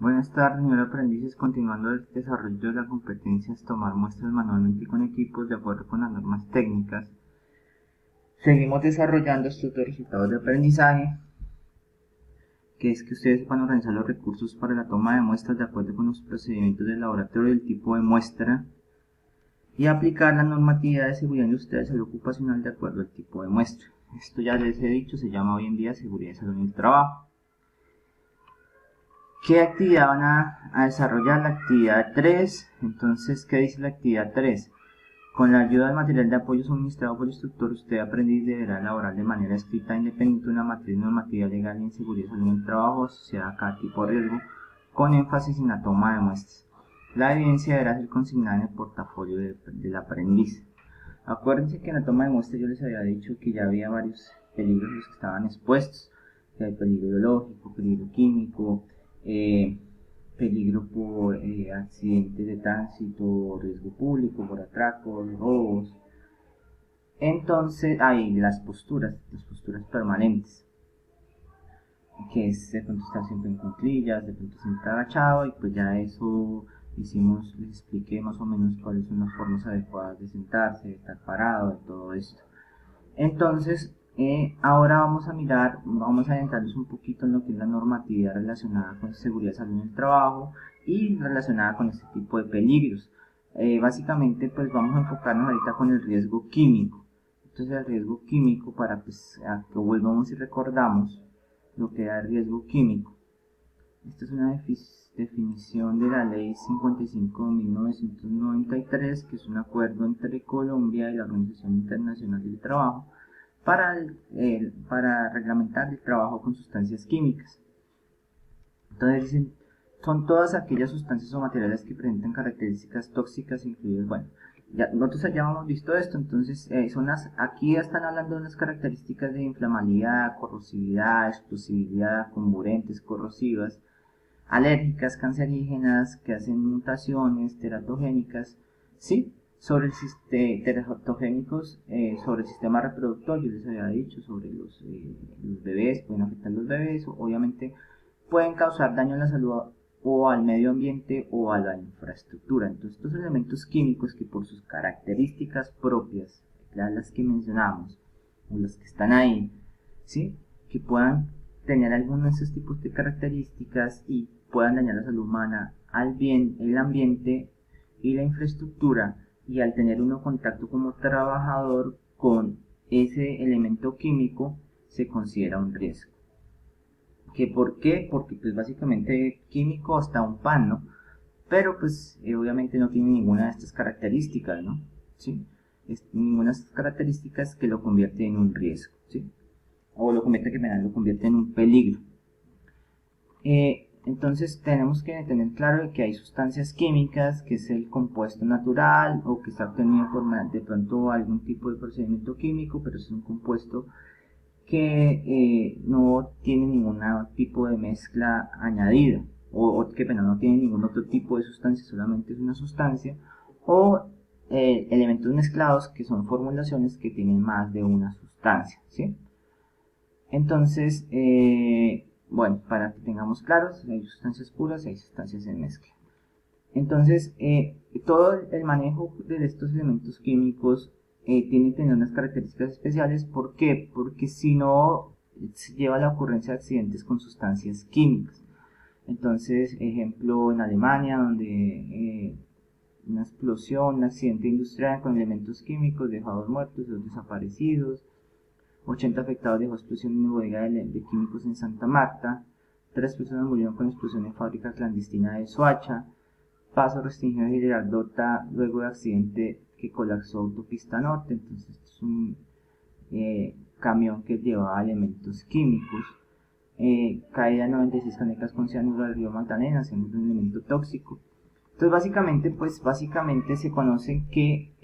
Buenas tardes, señor aprendices. Continuando el desarrollo de la competencia es tomar muestras manualmente y con equipos de acuerdo con las normas técnicas. Seguimos desarrollando estos dos resultados de aprendizaje, que es que ustedes van a organizar los recursos para la toma de muestras de acuerdo con los procedimientos del laboratorio del tipo de muestra y aplicar la normatividad de seguridad industrial y salud ocupacional de acuerdo al tipo de muestra. Esto ya les he dicho, se llama hoy en día seguridad y salud en el trabajo. ¿Qué actividad van a desarrollar? La actividad 3. Entonces, ¿qué dice la actividad 3? Con la ayuda del material de apoyo suministrado por el instructor, usted aprendiz deberá elaborar de manera escrita e independiente una matriz normativa legal y en seguridad y salud en el trabajo asociada a cada tipo de riesgo, con énfasis en la toma de muestras. La evidencia deberá ser consignada en el portafolio del aprendiz. Acuérdense que en la toma de muestras yo les había dicho que ya había varios peligros los que estaban expuestos, que hay peligro biológico, peligro químico, peligro por accidentes de tránsito, riesgo público, por atracos, robos. Entonces hay las posturas permanentes, que es de pronto estar siempre en cuclillas, de pronto siempre agachado, y pues ya eso les expliqué más o menos cuáles son las formas adecuadas de sentarse, de estar parado, de todo esto. Entonces, ahora vamos a adentrarnos un poquito en lo que es la normatividad relacionada con seguridad y salud en el trabajo y relacionada con este tipo de peligros. Básicamente, pues vamos a enfocarnos ahorita con el riesgo químico. Entonces, el riesgo químico, para a que volvamos y recordamos lo que era el riesgo químico. Esta es una definición de la Ley 55 de 1993, que es un acuerdo entre Colombia y la Organización Internacional del Trabajo para reglamentar el trabajo con sustancias químicas. Entonces dicen, son todas aquellas sustancias o materiales que presentan características tóxicas incluidas, bueno, nosotros ya hemos visto esto, entonces aquí están hablando de unas características de inflamabilidad, corrosividad, explosividad, comburentes, corrosivas, alérgicas, cancerígenas, que hacen mutaciones, teratogénicas, ¿sí? Sobre el teratogénicos, sobre el sistema reproductor, yo les había dicho, sobre los bebés, pueden afectar a los bebés, obviamente pueden causar daño a la salud o al medio ambiente o a la infraestructura. Entonces, estos elementos químicos que por sus características propias, las que mencionamos, o las que están ahí, ¿sí? Que puedan tener algunos de esos tipos de características y puedan dañar la salud humana, el ambiente y la infraestructura, y al tener uno contacto como trabajador con ese elemento químico se considera un riesgo. ¿Que por qué? Porque pues básicamente químico hasta un pan, ¿no? Pero pues obviamente no tiene ninguna de estas características, ¿no? ¿Sí? Ninguna de estas características que lo convierte en un riesgo, ¿sí? O lo convierte en un peligro. Entonces tenemos que tener claro que hay sustancias químicas, que es el compuesto natural o que está obtenido por de pronto algún tipo de procedimiento químico, pero es un compuesto que no tiene ningún tipo de mezcla añadida o que no tiene ningún otro tipo de sustancia, solamente es una sustancia, o elementos mezclados que son formulaciones que tienen más de una sustancia, ¿sí? Entonces, bueno, para que tengamos claros, hay sustancias puras y hay sustancias en mezcla. Entonces, todo el manejo de estos elementos químicos tiene que tener unas características especiales. ¿Por qué? Porque si no, se lleva a la ocurrencia de accidentes con sustancias químicas. Entonces, ejemplo, en Alemania, donde una explosión, un accidente industrial con elementos químicos, dejó a 2 muertos, 2 desaparecidos, 80 afectados dejó explosión en una bodega de químicos en Santa Marta, 3 personas murieron con explosión en fábrica clandestina de Soacha, paso restringido de Girardota luego de accidente que colapsó autopista norte. Entonces esto es un camión que llevaba elementos químicos. Caída de 96 canecas con cianuro del río Magdalena, siendo un elemento tóxico. Entonces básicamente se conoce que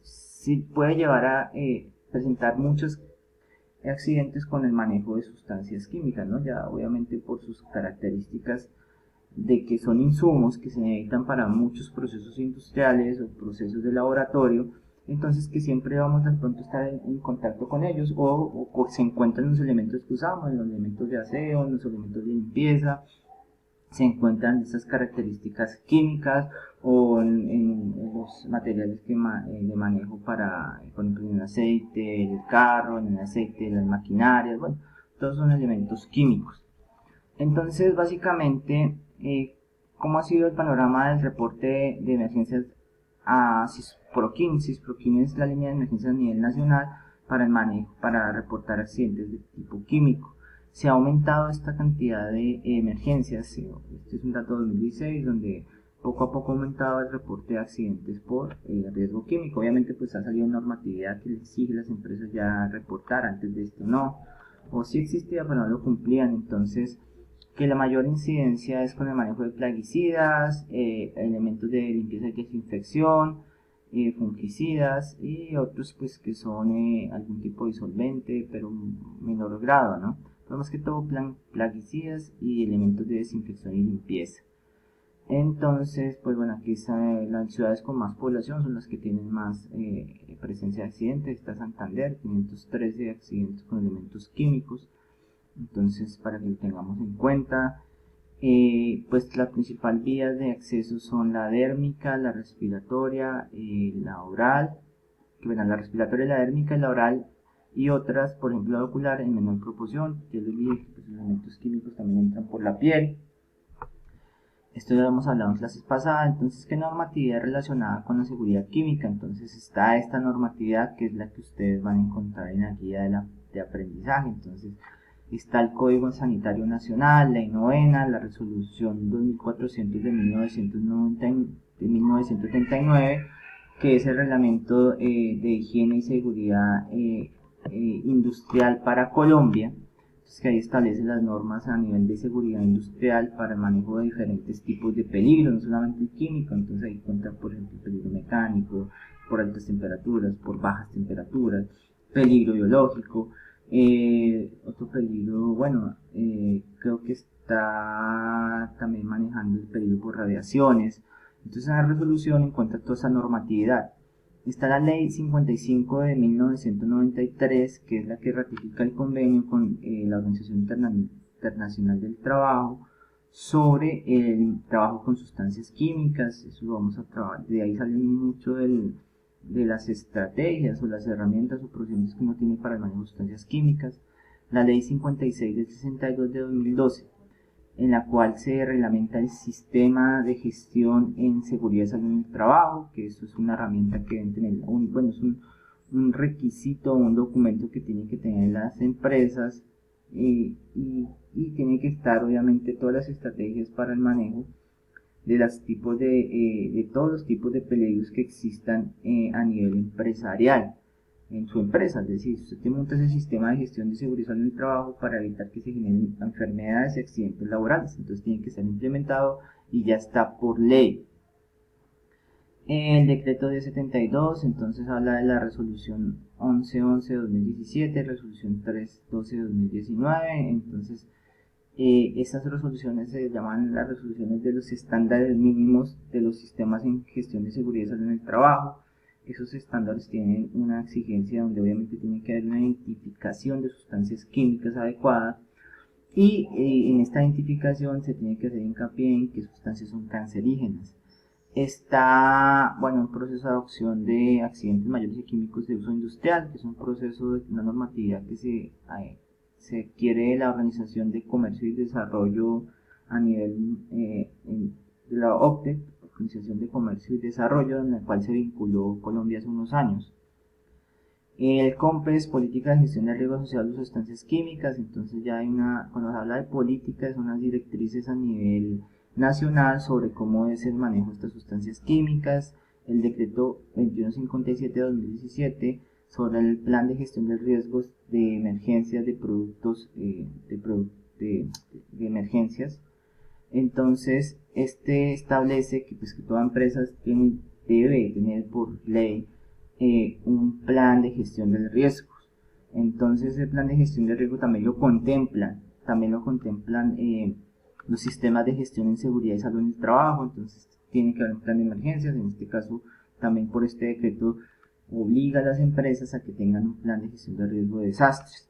sí puede llevar a presentar muchos accidentes con el manejo de sustancias químicas, ¿no? Ya obviamente por sus características de que son insumos que se necesitan para muchos procesos industriales o procesos de laboratorio, entonces que siempre vamos de pronto a estar en contacto con ellos o se encuentran en los elementos que usamos, en los elementos de aseo, en los elementos de limpieza, se encuentran esas características químicas o en los materiales de manejo para, por ejemplo, en el aceite, el carro, en el aceite, las maquinarias, bueno, todos son elementos químicos. Entonces, básicamente, ¿cómo ha sido el panorama del reporte de emergencias a CISPROQUIN? CISPROQUIN es la línea de emergencias a nivel nacional para el manejo, para reportar accidentes de tipo químico. Se ha aumentado esta cantidad de emergencias. Este es un dato de 2016 donde poco a poco ha aumentado el reporte de accidentes por riesgo químico. Obviamente pues ha salido normatividad que les exige a las empresas ya reportar, antes de esto no, o sí existía pero no lo cumplían. Entonces, que la mayor incidencia es con el manejo de plaguicidas, elementos de limpieza y desinfección, fungicidas y otros pues que son algún tipo de disolvente pero menor grado, ¿no? Pero más que todo plaguicidas y elementos de desinfección y limpieza. Entonces, pues bueno, aquí las ciudades con más población son las que tienen más presencia de accidentes. Está Santander, 513 accidentes con elementos químicos. Entonces, para que lo tengamos en cuenta, pues las principales vías de acceso son la dérmica, la respiratoria, la oral, que verán la respiratoria, la dérmica y la oral, y otras, por ejemplo la ocular, en menor proporción. Ya les dije que pues, los elementos químicos también entran por la piel. Esto ya lo hemos hablado en clases pasadas. Entonces, ¿qué normatividad relacionada con la seguridad química? Entonces está esta normatividad que es la que ustedes van a encontrar en la guía de aprendizaje. Entonces está el Código Sanitario Nacional, Ley Novena, la Resolución 2400 de 1939, que es el Reglamento de Higiene y Seguridad Industrial para Colombia. Entonces, que ahí establece las normas a nivel de seguridad industrial para el manejo de diferentes tipos de peligro, no solamente el químico. Entonces ahí cuenta, por ejemplo, el peligro mecánico, por altas temperaturas, por bajas temperaturas, peligro biológico. Otro peligro, bueno, creo que está también manejando el peligro por radiaciones. Entonces en la resolución encuentra toda esa normatividad. Está la ley 55 de 1993, que es la que ratifica el convenio con la Organización Internacional del Trabajo sobre el trabajo con sustancias químicas. Eso lo vamos a trabajar, de ahí sale mucho de las estrategias o las herramientas o procedimientos que uno tiene para el manejo de sustancias químicas. La ley 56 del 62 de 2012, en la cual se reglamenta el sistema de gestión en seguridad y salud en el trabajo, que eso es una herramienta que deben tener, es un requisito, un documento que tienen que tener las empresas, y tiene que estar obviamente todas las estrategias para el manejo de de todos los tipos de peligros que existan a nivel empresarial en su empresa. Es decir, usted monta ese sistema de gestión de seguridad en el trabajo para evitar que se generen enfermedades y accidentes laborales. Entonces tiene que ser implementado y ya está por ley. El decreto 1072 entonces habla de la resolución 1111 de 2017, resolución 312 de 2019. Entonces esas resoluciones se llaman las resoluciones de los estándares mínimos de los sistemas en gestión de seguridad y salud en el trabajo. Esos estándares tienen una exigencia donde obviamente tiene que haber una identificación de sustancias químicas adecuadas, y en esta identificación se tiene que hacer hincapié en qué sustancias son cancerígenas. Está, bueno, un proceso de adopción de accidentes mayores y químicos de uso industrial, que es un proceso de una normatividad que se quiere de la Organización de Comercio y Desarrollo a nivel de la OCDE, Organización de Comercio y Desarrollo, en la cual se vinculó Colombia hace unos años. El COMPES, Política de Gestión de Riesgo Asociado a Sustancias Químicas. Entonces ya hay cuando se habla de política, son unas directrices a nivel nacional sobre cómo es el manejo de estas sustancias químicas. El decreto 2157 de 2017 sobre el plan de gestión de riesgos de emergencias de productos de emergencias. Entonces este establece que, pues, que toda empresa debe tener por ley un plan de gestión del riesgo. Entonces el plan de gestión del riesgo también lo contemplan los sistemas de gestión en seguridad y salud en el trabajo. Entonces tiene que haber un plan de emergencias. En este caso también por este decreto obliga a las empresas a que tengan un plan de gestión de riesgo de desastres.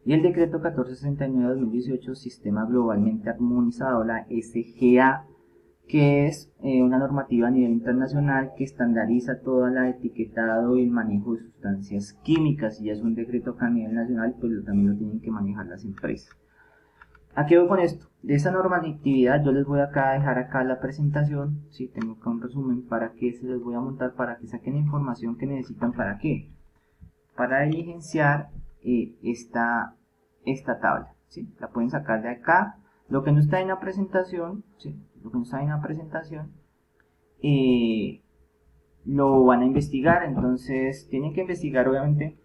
Y el decreto 1469-2018, Sistema Globalmente Armonizado, la SGA, que es una normativa a nivel internacional que estandariza todo el etiquetado y el manejo de sustancias químicas, y es un decreto que a nivel nacional pues también lo tienen que manejar las empresas. ¿A qué voy con esto? De esa normatividad yo les voy acá a dejar acá la presentación, ¿sí? Tengo acá un resumen para que se les voy a montar para que saquen la información que necesitan. ¿Para qué? Para diligenciar esta tabla, ¿sí? La pueden sacar de acá. Lo que no está en la presentación, ¿sí? Lo que no está en la presentación, lo van a investigar. Entonces tienen que investigar obviamente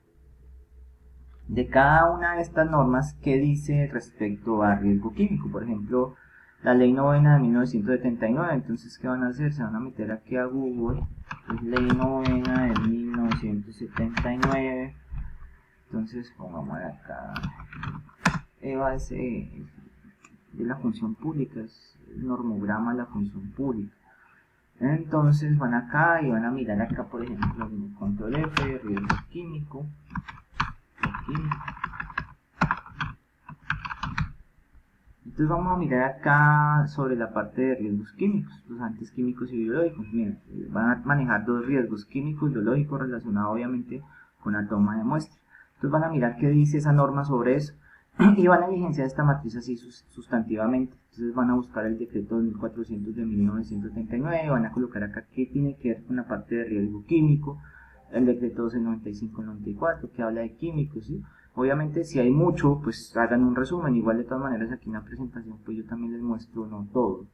de cada una de estas normas que dice respecto a riesgo químico. Por ejemplo, la ley novena de 1979. Entonces, ¿qué van a hacer? Se van a meter aquí a Google, es ley novena de 1979. Entonces pongamos acá EVA de la función pública, es el normograma de la función pública. Entonces van acá y van a mirar acá, por ejemplo, control F, riesgo químico. Entonces vamos a mirar acá sobre la parte de riesgos químicos, los agentes químicos y biológicos. Miren, van a manejar dos riesgos, químicos y biológicos, relacionados obviamente con la toma de muestras. Entonces van a mirar qué dice esa norma sobre eso y van a diligenciar esta matriz así sustantivamente. Entonces van a buscar el decreto 2400 de 1939, van a colocar acá qué tiene que ver con la parte de riesgo químico, el decreto 1295-94 que habla de químicos, ¿sí? Obviamente si hay mucho, pues hagan un resumen. Igual de todas maneras aquí en la presentación pues yo también les muestro, no todo,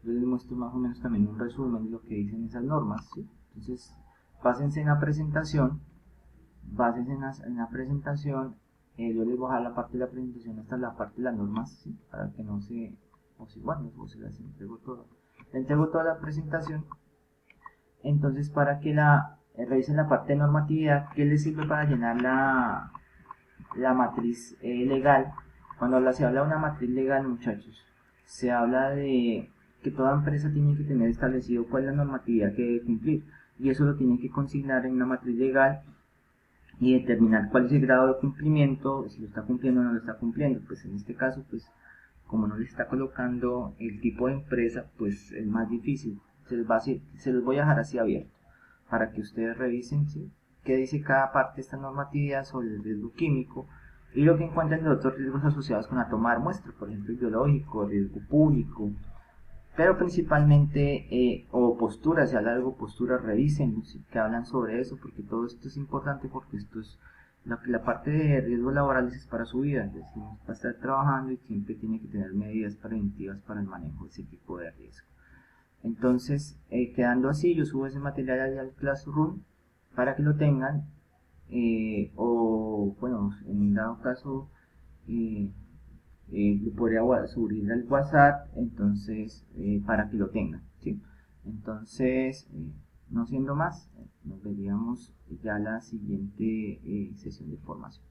yo les muestro más o menos también un resumen de lo que dicen esas normas, ¿sí? Entonces pásense en la presentación, yo les voy a dejar la parte de la presentación hasta la parte de las normas, ¿sí? Para que no se, o si, bueno, o se las entrego todas. Les entrego toda la presentación, entonces para que revisen la parte de normatividad que les sirve para llenar la matriz legal. Cuando se habla de una matriz legal, muchachos, se habla de que toda empresa tiene que tener establecido cuál es la normatividad que debe cumplir, y eso lo tiene que consignar en una matriz legal y determinar cuál es el grado de cumplimiento, si lo está cumpliendo o no lo está cumpliendo. Pues en este caso, pues como no le está colocando el tipo de empresa, pues es más difícil. Se los voy a dejar así abierto para que ustedes revisen, ¿sí?, qué dice cada parte de esta normatividad sobre el riesgo químico y lo que encuentran de otros riesgos asociados con la toma de muestras, por ejemplo el biológico, el riesgo público, pero principalmente, o posturas, si habla de algo, posturas, revisen, ¿sí?, que hablan sobre eso, porque todo esto es importante, porque esto es la parte de riesgos laborales es para su vida, es decir, va a estar trabajando y siempre tiene que tener medidas preventivas para el manejo de ese tipo de riesgo. Entonces, quedando así, yo subo ese material al Classroom para que lo tengan, o bueno, en dado caso lo podría subir al WhatsApp, entonces para que lo tengan, ¿sí? Entonces, no siendo más, nos veríamos ya la siguiente sesión de formación.